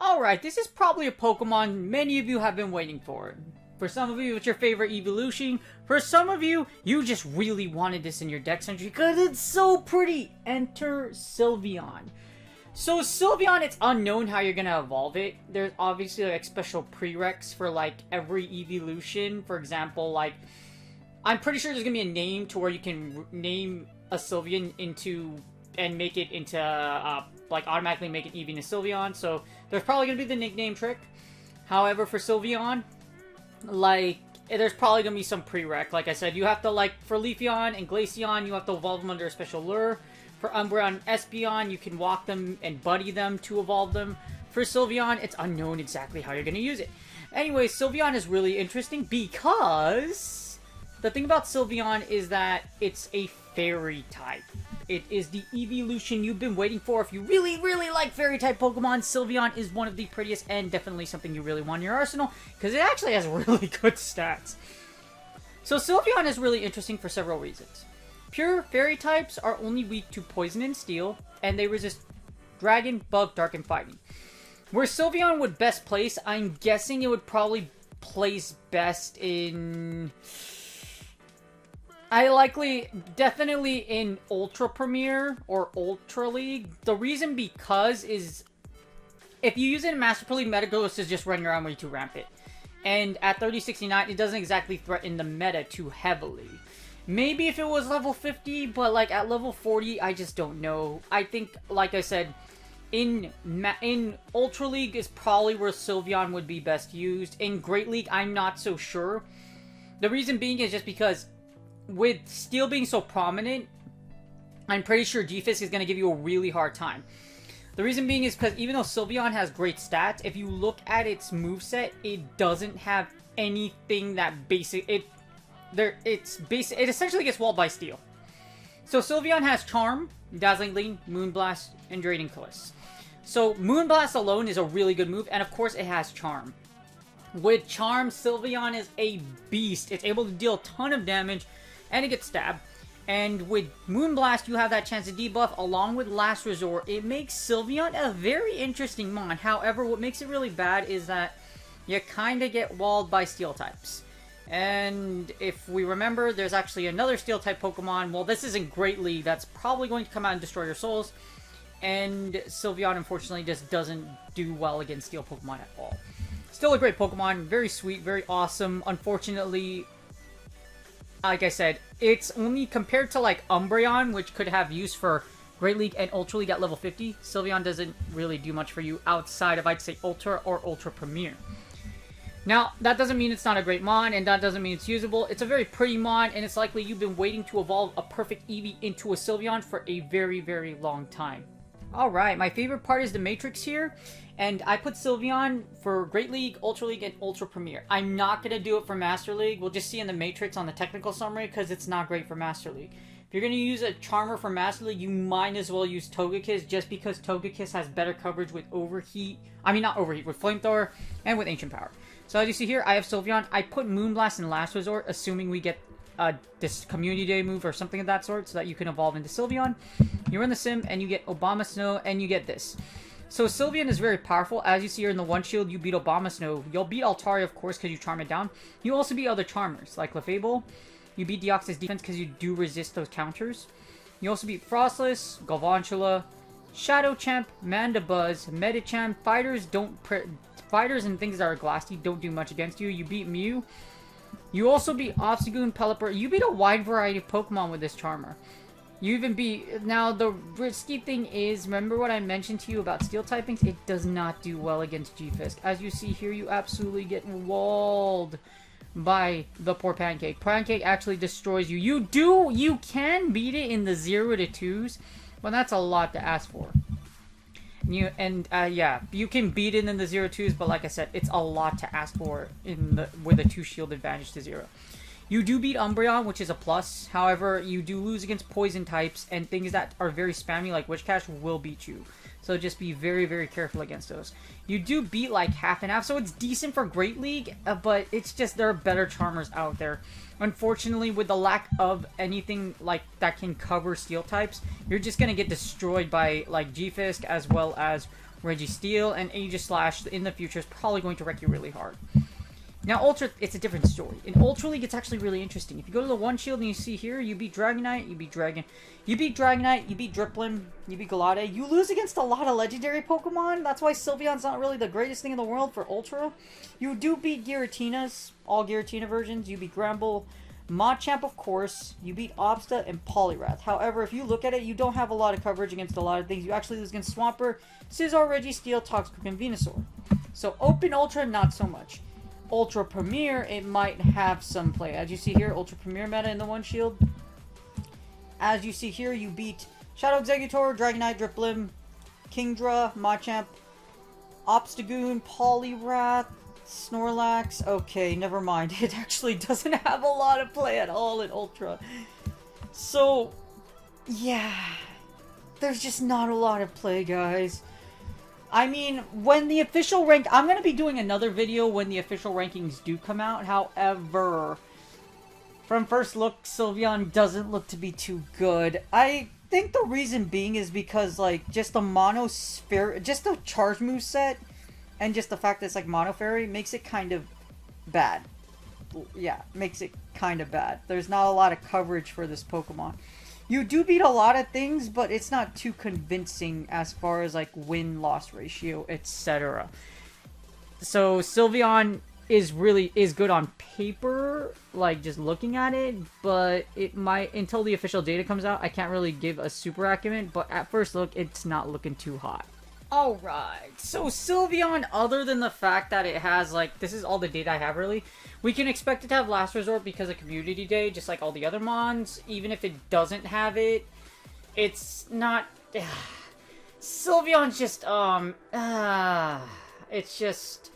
Alright, this is probably a Pokemon many of you have been waiting for. For some of you, it's your favorite evolution. For some of you, you just really wanted this in your deck entry because it's so pretty. Enter Sylveon. So Sylveon, it's unknown how you're gonna evolve it. There's obviously like special prereqs for like every evolution. For example, like I'm pretty sure there's gonna be a name to where you can name a Sylveon into and make it into like automatically make it Eevee and Sylveon. So there's probably gonna be the nickname trick. However, for Sylveon, like there's probably gonna be some prereq. Like I said, you have to, like for Leafeon and Glaceon, you have to evolve them under a special lure. For Umbreon and Espeon, you can walk them and buddy them to evolve them. For Sylveon, it's unknown exactly how you're gonna use it. Anyway, Sylveon is really interesting because the thing about Sylveon is that it's a fairy type. It is the evolution you've been waiting for. If you really, really like fairy-type Pokemon, Sylveon is one of the prettiest and definitely something you really want in your arsenal because it actually has really good stats. So Sylveon is really interesting for several reasons. Pure fairy types are only weak to poison and steel, and they resist dragon, bug, dark, and fighting. Where Sylveon would best place, I'm guessing it would probably place best in... definitely in Ultra Premier or Ultra League. The reason because is, if you use it in Master League, Metagross is just running around way too rampant. And at 3069, it doesn't exactly threaten the meta too heavily. Maybe if it was level 50, but like at level 40, I just don't know. I think, like I said, in Ultra League is probably where Sylveon would be best used. In Great League, I'm not so sure. The reason being is just because with Steel being so prominent, I'm pretty sure G-Fisk is going to give you a really hard time. The reason being is because even though Sylveon has great stats, if you look at its moveset, it doesn't have anything that basic. It essentially gets walled by Steel. So Sylveon has Charm, Dazzling Gleam, Moonblast, and Draining Kiss. So Moonblast alone is a really good move, and of course it has Charm. With Charm, Sylveon is a beast. It's able to deal a ton of damage, and it gets stabbed. And with Moonblast, you have that chance to debuff along with Last Resort. It makes Sylveon a very interesting mon. However, what makes it really bad is that you kind of get walled by Steel types. And if we remember, there's actually another Steel-type Pokemon. Well, this isn't Great League. That's probably going to come out and destroy your souls. And Sylveon, unfortunately, just doesn't do well against Steel Pokemon at all. Still a great Pokemon. Very sweet, very awesome. Unfortunately, like I said, it's only compared to like Umbreon, which could have use for Great League and Ultra League at level 50. Sylveon doesn't really do much for you outside of, I'd say, Ultra or Ultra Premier. Now, that doesn't mean it's not a great mon, and that doesn't mean it's usable. It's a very pretty mon, and it's likely you've been waiting to evolve a perfect Eevee into a Sylveon for a very, very long time. Alright, my favorite part is the Matrix here, and I put Sylveon for Great League, Ultra League, and Ultra Premier. I'm not going to do it for Master League. We'll just see in the Matrix on the technical summary, because it's not great for Master League. If you're going to use a Charmer for Master League, you might as well use Togekiss, just because Togekiss has better coverage with Overheat. I mean, not Overheat, with Flamethrower, and with Ancient Power. So as you see here, I have Sylveon. I put Moonblast in Last Resort, assuming we get this Community Day move or something of that sort, so that you can evolve into Sylveon. You run the sim, and you get Obama Snow, and you get this. So Sylveon is very powerful. As you see here in the One Shield, you beat Obama Snow. You'll beat Altaria, of course, because you charm it down. You also beat other Charmers, like Clefable. You beat Deoxys Defense because you do resist those counters. You also beat Frostless, Galvantula, Shadow Champ, Mandibuzz, Medicham. Fighters and things that are glassy don't do much against you. You beat Mew. You also beat Obstagoon, Pelipper. You beat a wide variety of Pokemon with this Charmer. You even beat... Now, the risky thing is, remember what I mentioned to you about Steel typings? It does not do well against G-Fisk. As you see here, you absolutely get walled by the poor Pancake. Pancake actually destroys you. You can beat it in the 0 to 2s, Well, that's a lot to ask for. Yeah, you can beat it in the 0-2s, but like I said, it's a lot to ask for with a 2 shield advantage to 0. You do beat Umbreon, which is a plus. However, you do lose against poison types, and things that are very spammy like Witch Cash will beat you. So just be very, very careful against those. You do beat like half and half, so it's decent for Great League, but it's just there are better Charmers out there. Unfortunately, with the lack of anything like that can cover steel types, you're just going to get destroyed by like G-Fisk as well as Registeel, and Aegislash in the future is probably going to wreck you really hard. Now, Ultra, it's a different story. In Ultra League, it's actually really interesting. If you go to the 1 shield and you see here, you beat Dragonite, you beat Dragon, you beat Dragonite, you beat Driplim, you beat Galade. You lose against a lot of legendary Pokemon. That's why Sylveon's not really the greatest thing in the world for Ultra. You do beat Giratinas, all Giratina versions. You beat Gramble, Machamp, of course. You beat Obsta and Poliwrath. However, if you look at it, you don't have a lot of coverage against a lot of things. You actually lose against Swampert, Scizor, Registeel, Toxicroak, and Venusaur. So, Open Ultra, not so much. Ultra Premier, it might have some play. As you see here, Ultra Premier meta in the 1 shield. As you see here, you beat Shadow Exeggutor, Dragonite, Driplim, Kingdra, Machamp, Obstagoon, Poliwrath, Snorlax. Okay, never mind. It actually doesn't have a lot of play at all in Ultra. So, yeah. There's just not a lot of play, guys. I mean, when the official rank... I'm going to be doing another video when the official rankings do come out. However, from first look, Sylveon doesn't look to be too good. I think the reason being is because, like, just the Monosphere... Just the charge move set and just the fact that it's, like, Mono Fairy makes it kind of bad. Yeah, makes it kind of bad. There's not a lot of coverage for this Pokemon. You do beat a lot of things, but it's not too convincing as far as like win-loss ratio, etc. So Sylveon is good on paper, like just looking at it, but it might, until the official data comes out, I can't really give a super argument, but at first look, it's not looking too hot. Alright, so Sylveon, other than the fact that it has, like, this is all the data I have, really. We can expect it to have Last Resort because of Community Day, just like all the other Mons. Even if it doesn't have it, it's not... Sylveon's just, it's just...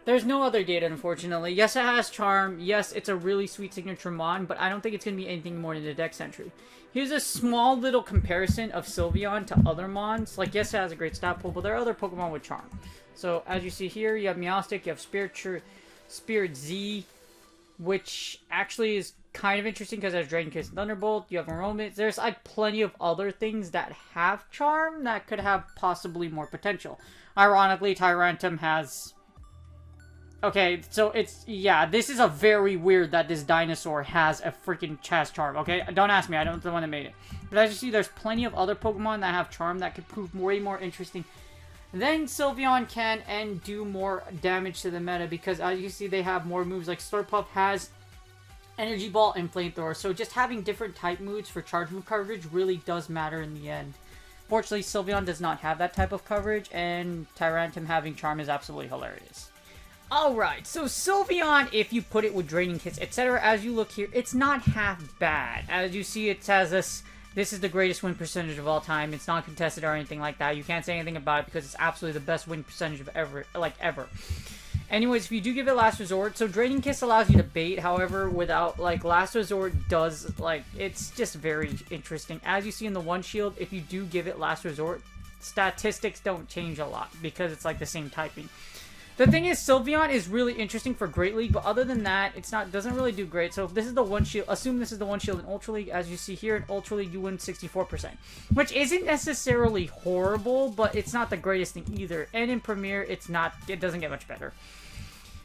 There's no other data, unfortunately. Yes, it has Charm. Yes, it's a really sweet signature Mon, but I don't think it's going to be anything more than a Dex entry. Here's a small little comparison of Sylveon to other Mons. Like, yes, it has a great stat pool, but there are other Pokemon with Charm. So, as you see here, you have Meowstic, you have Spirit Z, which actually is kind of interesting because there's Dragon Kiss and Thunderbolt. You have Enrollment. There's, like, plenty of other things that have Charm that could have possibly more potential. Ironically, Tyrantum has... Okay, so it's, yeah, this is a very weird that this dinosaur has a freaking chest charm, okay? Don't ask me, I don't know the one that made it. But as you see, there's plenty of other Pokemon that have charm that could prove way more interesting than Sylveon can and do more damage to the meta because as you see, they have more moves, like Slurpuff has Energy Ball and Flamethrower. So just having different type moves for charge move coverage really does matter in the end. Fortunately, Sylveon does not have that type of coverage, and Tyrantum having charm is absolutely hilarious. Alright, so Sylveon, if you put it with Draining Kiss, etc., as you look here, it's not half bad. As you see, it says this is the greatest win percentage of all time. It's not contested or anything like that. You can't say anything about it because it's absolutely the best win percentage of ever. Anyways, if you do give it Last Resort, so Draining Kiss allows you to bait, however, without, like, Last Resort does, like, it's just very interesting. As you see in the 1 shield, if you do give it Last Resort, statistics don't change a lot because it's, like, the same typing. The thing is, Sylveon is really interesting for Great League, but other than that, doesn't really do great. So if this is the 1 shield, assume this is the 1 shield in Ultra League. As you see here, in Ultra League, you win 64%. Which isn't necessarily horrible, but it's not the greatest thing either. And in Premier, it doesn't get much better.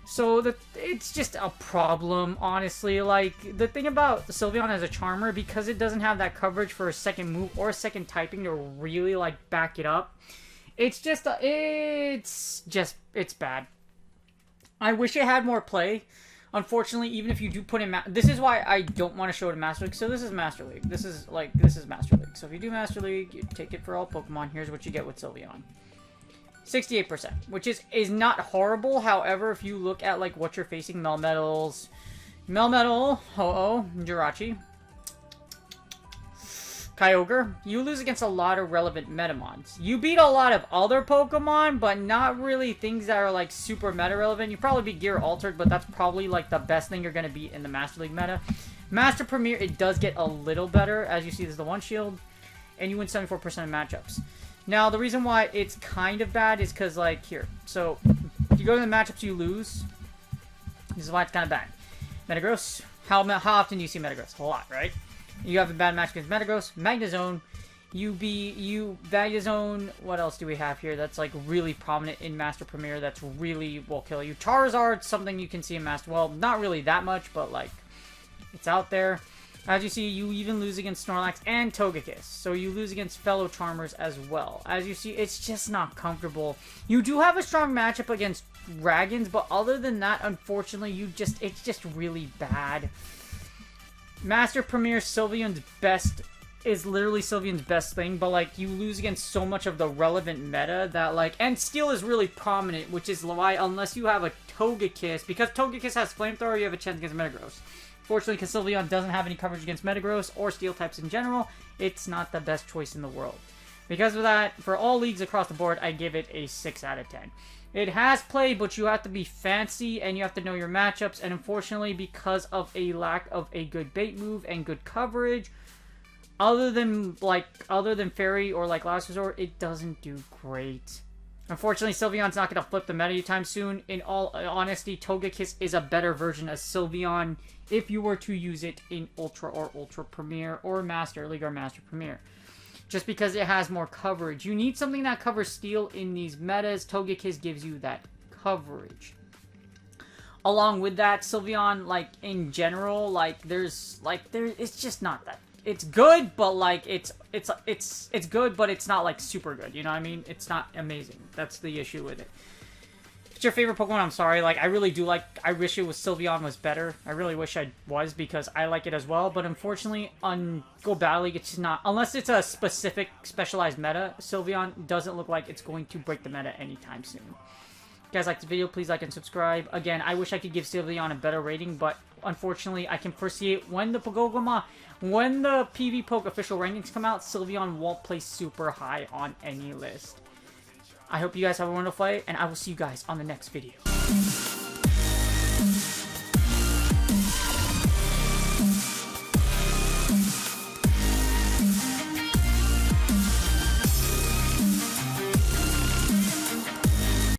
So it's just a problem, honestly. Like, the thing about Sylveon as a Charmer, because it doesn't have that coverage for a second move or a second typing to really, like, back it up, it's bad. I wish it had more play. Unfortunately, even if you do put in... This is why I don't want to show it in Master League. So this is Master League. This is Master League. So if you do Master League, you take it for all Pokemon. Here's what you get with Sylveon. 68%, which is not horrible. However, if you look at, like, what you're facing, Melmetal, Ho-Oh, Jirachi. Kyogre, you lose against a lot of relevant Metamons. You beat a lot of other Pokemon, but not really things that are like super meta relevant. You probably beat Gear Altered, but that's probably like the best thing you're going to beat in the Master League meta. Master Premier, it does get a little better. As you see, there's the one shield, and you win 74% of matchups. Now, the reason why it's kind of bad is because, like, here. So, if you go to the matchups you lose, this is why it's kind of bad. Metagross, how often do you see Metagross? A lot, right? You have a bad match against Metagross. Magnezone, Magnezone, what else do we have here that's, like, really prominent in Master Premier that's really will kill you? Charizard, something you can see in Master, well, not really that much, but, like, it's out there. As you see, you even lose against Snorlax and Togekiss. So you lose against fellow Charmers as well. As you see, it's just not comfortable. You do have a strong matchup against Dragons, but other than that, unfortunately, it's just really bad. Master Premier Sylveon's best is literally Sylveon's best thing, but like you lose against so much of the relevant meta that like, and Steel is really prominent, which is why unless you have a Togekiss, because Togekiss has Flamethrower, you have a chance against Metagross. Fortunately, because Sylveon doesn't have any coverage against Metagross or Steel types in general, it's not the best choice in the world. Because of that, for all leagues across the board, I give it a 6 out of 10. It has play, but you have to be fancy and you have to know your matchups. And unfortunately, because of a lack of a good bait move and good coverage, other than Fairy or like Last Resort, it doesn't do great. Unfortunately, Sylveon's not going to flip the meta anytime soon. In all honesty, Togekiss is a better version of Sylveon if you were to use it in Ultra or Ultra Premier or Master League or Master Premier. Just because it has more coverage. You need something that covers Steel in these metas. Togekiss gives you that coverage. Along with that, Sylveon, like, in general, like, it's just not that. It's good, but like it's good, but it's not like super good. You know what I mean? It's not amazing. That's the issue with it. If it's your favorite Pokemon, I'm sorry. Like I really do like. I wish it was Sylveon was better. I really wish I was because I like it as well. But unfortunately, on Go Battle League, it's just not. Unless it's a specific specialized meta, Sylveon doesn't look like it's going to break the meta anytime soon. If you guys like this video, please like and subscribe. Again, I wish I could give Sylveon a better rating, but unfortunately, I can foresee it when the PV Poke official rankings come out, Sylveon won't place super high on any list. I hope you guys have a wonderful day, and I will see you guys on the next video.